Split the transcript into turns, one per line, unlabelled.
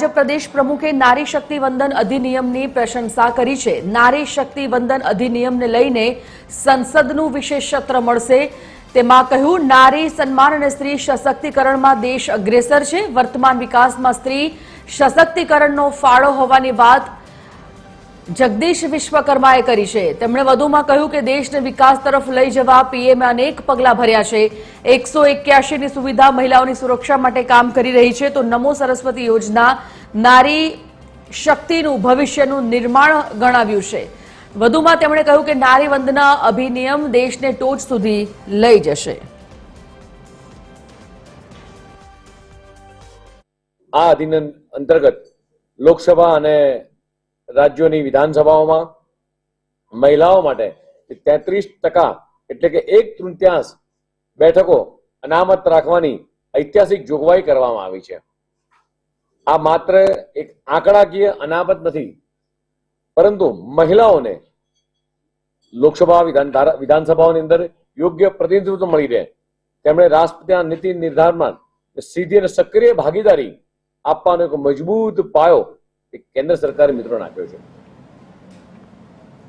ભાજપ પ્રદેશ પ્રમુખે નારી શક્તિ વંદન અધિનિયમની પ્રશંસા કરી છે। નારી શક્તિ વંદન અધિનિયમને લઈને સંસદનું વિશેષ સત્ર મળશે। તેમાં કહ્યું, નારી સન્માન અને સ્ત્રી સશક્તિકરણમાં દેશ અગ્રેસર છે। વર્તમાન વિકાસમાં સ્ત્રી સશક્તિકરણનો ફાળો હોવાની વાત જગદીશ વિશ્વકર્માએ કરી છે। તેમણે વધુમાં કહ્યું કે દેશને વિકાસ તરફ લઈ જવા પીએમએ અનેક પગલાં ભર્યા છે। 181ની સુવિધા મહિલાઓની સુરક્ષા માટે કામ કરી રહી છે। તો નમો સરસ્વતી યોજના નારી શક્તિનું ભવિષ્યનું નિર્માણ ગણાવ્યું છે। વધુમાં તેમણે કહ્યું કે નારી વંદના અધિનિયમ દેશને ટોચ સુધી લઈ જશે।
આ અધિનિયમ અંતર્ગત લોકસભા અને રાજ્યોની વિધાનસભાઓમાં મહિલાઓ માટે 33% એટલે કે 1/3 બેઠકો અનામત રાખવાની ઐતિહાસિક જોગવાઈ કરવામાં આવી છે। આ માત્ર એક આંકડાકીય અનામત નથી, પરંતુ મહિલાઓને લોકસભા વિધાનસભાઓની અંદર યોગ્ય પ્રતિનિધિત્વ મળી રહે, તેમણે રાષ્ટ્રીય નીતિ નિર્ધારણમાં સીધી અને સક્રિય ભાગીદારી આપવાનો એક મજબૂત પાયો કેન્દ્ર સરકારે મિત્રોને આપ્યો છે।